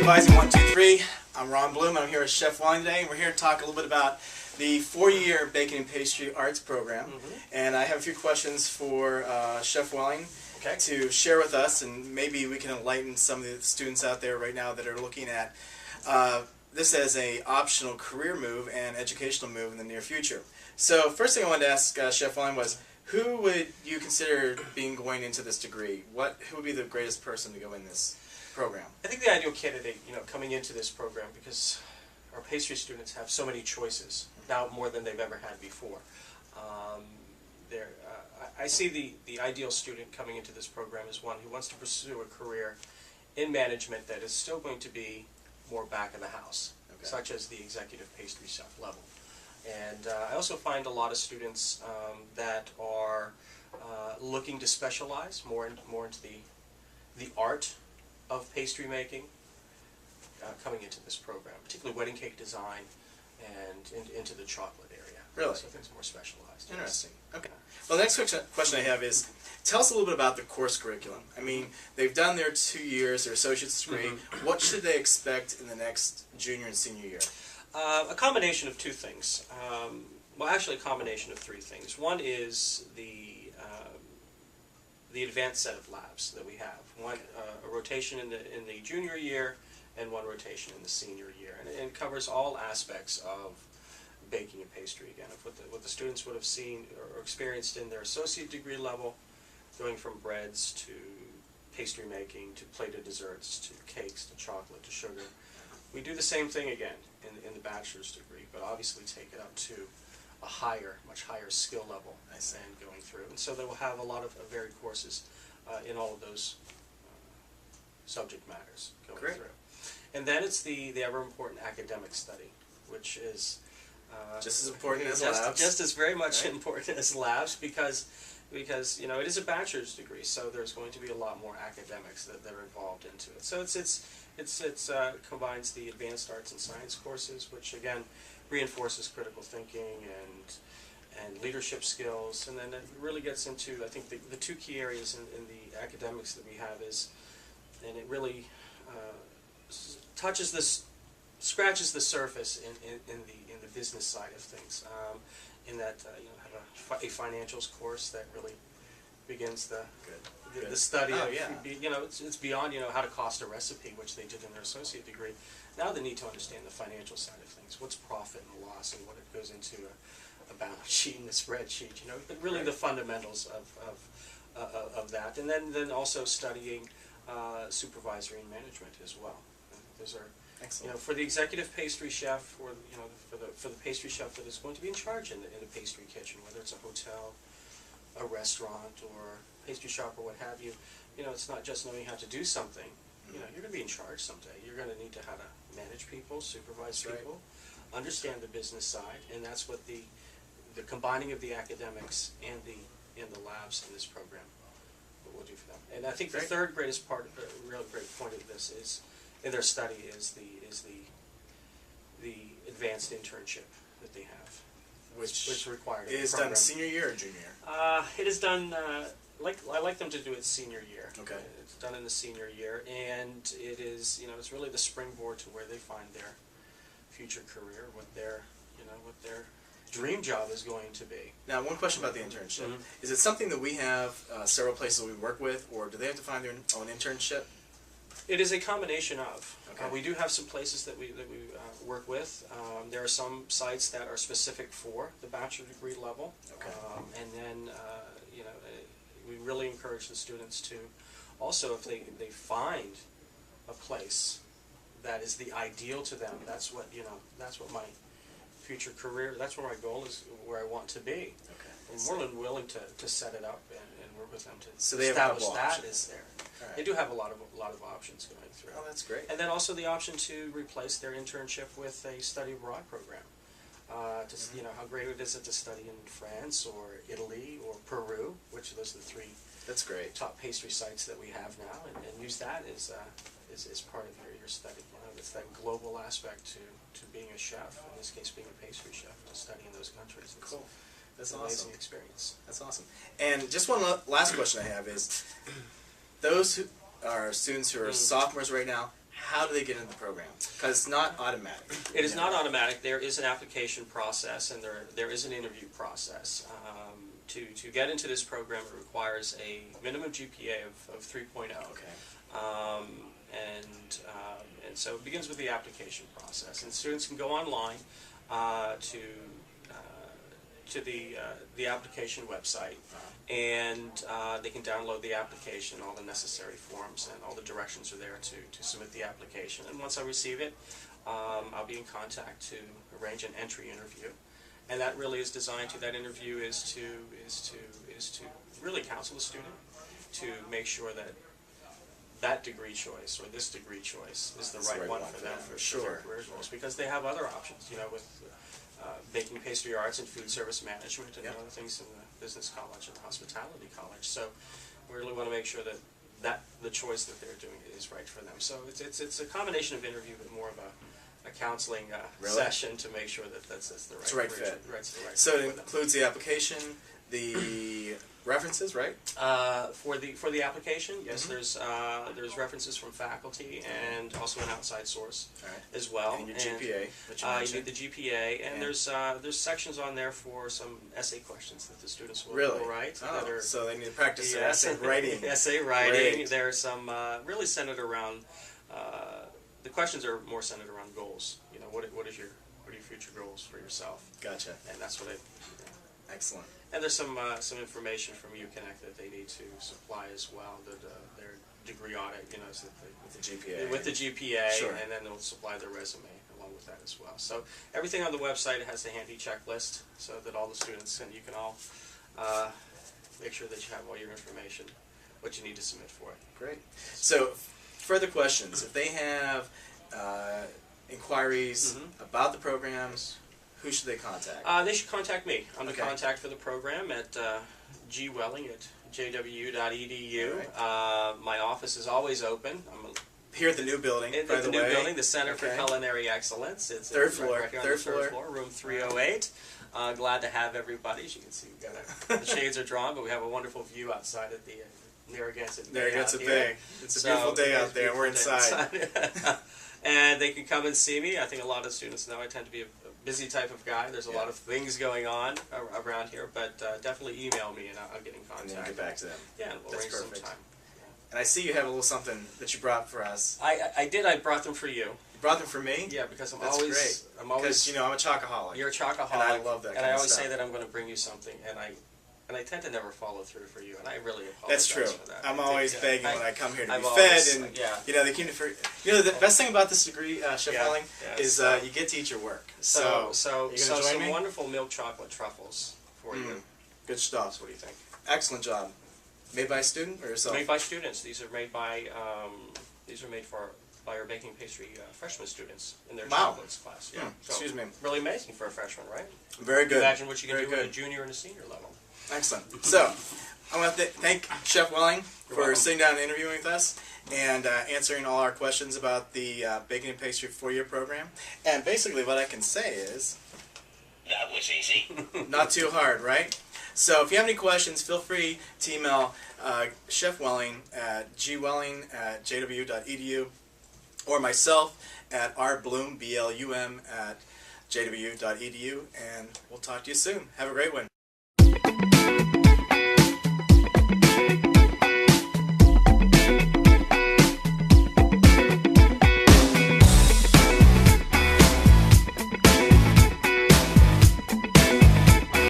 Advising 123. I'm Ron Bloom. I'm here with Chef Welling today, and we're here to talk a little bit about the 4-year Baking and Pastry Arts program. And I have a few questions for Chef Welling to share with us, and maybe we can enlighten some of the students out there right now that are looking at this as an optional career move and educational move in the near future. So first thing I wanted to ask Chef Welling was, who would you consider going into this degree? Who would be the greatest person to go in this program? I think the ideal candidate, coming into this program, because our pastry students have so many choices now, more than they've ever had before. I see the ideal student coming into this program as one who wants to pursue a career in management that is still going to be more back of the house, such as the executive pastry chef level. And I also find a lot of students that are looking to specialize more into the art of pastry making coming into this program, particularly wedding cake design and into the chocolate area. Really? So things more specialized. Interesting. Okay. Well, the next question I have is, tell us a little bit about the course curriculum. I mean, they've done their 2 years, their associate's degree. What should they expect in the next junior and senior year? A combination of two things. Well, actually a combination of three things. One is the advanced set of labs that we have. One, a rotation in the junior year, and one rotation in the senior year. And it covers all aspects of baking and pastry, again, of what the students would have seen or experienced in their associate degree level, going from breads to pastry making, to plated desserts, to cakes, to chocolate, to sugar. We do the same thing again in the bachelor's degree, but obviously take it up to a much higher skill level and going through. And so they will have a lot of varied courses in all of those subject matters going through. And then it's the ever important academic study, which is just as important as labs. Just as very much important as labs, because it is a bachelor's degree, so there's going to be a lot more academics that are involved into it. So it combines the advanced arts and science courses, which again reinforces critical thinking and leadership skills, and then it really gets into, I think, the two key areas in the academics that we have is, and it really scratches the surface in the business side of things. In that have a financials course that really begins the study. It's beyond how to cost a recipe, which they did in their associate degree. Now they need to understand the financial side of things. What's profit and loss, and what it goes into a balance sheet and a spreadsheet. But really the fundamentals of that, and then also studying supervisory and management as well. Those are excellent. For the executive pastry chef, or for the pastry chef that is going to be in charge in the pastry kitchen, whether it's a hotel, a restaurant, or pastry shop, or what have you. It's not just knowing how to do something. You're going to be in charge someday. You're going to need to how to manage people, supervise people, understand the business side, and that's what the combining of the academics and the labs in this program will do for them. And I think the third greatest part, a real great point of this is, in their study, is the advanced internship that they have, which is required. It is done senior year or junior year? It is done. I like them to do it senior year. Okay. It's done in the senior year, and it is it's really the springboard to where they find their future career, what their dream job is going to be. Now, one question about the internship: is it something that we have several places we work with, or do they have to find their own internship? It is a combination of. We do have some places that we work with. There are some sites that are specific for the bachelor degree level, and then we really encourage the students to also, if they find a place that is the ideal to them, that's what my future career, that's where my goal is, where I want to be. I'm more than willing to set it up and work with them to establish that is there. They do have a lot of options going through. Oh, that's great. And then also the option to replace their internship with a study abroad program. How great it is to study in France or Italy or Peru, which those are the three top pastry sites that we have now, and use that as part of your study. It's that global aspect to being a chef, in this case being a pastry chef, to study in those countries. Cool. That's an amazing experience. That's awesome. And just one last question I have is, those who are students who are sophomores right now, how do they get into the program? Because it's not automatic. It is not automatic. There is an application process, and there is an interview process. To get into this program, it requires a minimum GPA of 3.0. Okay. And so it begins with the application process, and students can go online to the application website, and they can download the application, all the necessary forms, and all the directions are there to submit the application. And once I receive it, I'll be in contact to arrange an entry interview, and that really is designed to. That interview is to really counsel the student to make sure that degree choice or this degree choice is the right one for them for their career goals, because they have other options, with baking, pastry arts, and food service management, and other things in the business college and the hospitality college. So we really want to make sure that the choice that they're doing is right for them. So it's a combination of interview, but more of a counseling session to make sure that that's the right fit. Right so it includes the application, the references, right? For the application, yes, there's references from faculty and also an outside source as well. And your GPA. You need the GPA, and there's sections on there for some essay questions that the students will write. Oh, so they need to practice their essay writing. Essay writing. Great. There are some really centered around. The questions are more centered around goals. What are your future goals for yourself? Gotcha. And that's what Excellent. And there's some information from UConnect that they need to supply as well. Their degree audit, so with the GPA. With the GPA, sure. And then they'll supply their resume along with that as well. So everything on the website has a handy checklist, so that all the students and you can all make sure that you have all your information, what you need to submit for it. Great. So further questions, if they have inquiries about the programs, who should they contact? They should contact me. I'm the contact for the program at gwelling@jw.edu. Right. My office is always open. I'm here at the new building, at the new building, the Center for Culinary Excellence. It's third floor, right here on the third floor, room 308. Glad to have everybody. As you can see, the shades are drawn, but we have a wonderful view outside at the Narragansett Bay. Narragansett Bay. It's a beautiful day out there. We're inside. And they can come and see me. I think a lot of students know I tend to be a busy type of guy. There's a lot of things going on around here, but definitely email me and I'll get in contact. And then get back to them. Yeah, and we'll arrange some time. And I see you have a little something that you brought for us. I did. I brought them for you. You brought them for me? Yeah, because I'm That's always great. I'm always. Because I'm a chocoholic. You're a chocoholic. And I love that. And I always say that I'm going to bring you something, and I tend to never follow through for you, and I really apologize. That's true. For that. I'm always begging when I come here to be fed, and they came to. The best thing about this degree, Chef Welling, is you get to eat your work. So some wonderful milk chocolate truffles for you. Good stuff. What do you think? Excellent job. Made by a student or yourself? Made by students. These are made by our baking pastry freshman students in their chocolates class. Yeah. So excuse me. Really amazing for a freshman, right? Very good. Imagine what you can do at a junior and a senior level. Excellent. So, I want to thank Chef Welling for sitting down and interviewing with us and answering all our questions about the Baking and Pastry 4-year program. And basically what I can say is... That was easy. Not too hard, right? So if you have any questions, feel free to email Chef Welling at gwelling@jw.edu or myself at rbloom, BLUM, at jw.edu, and we'll talk to you soon. Have a great one.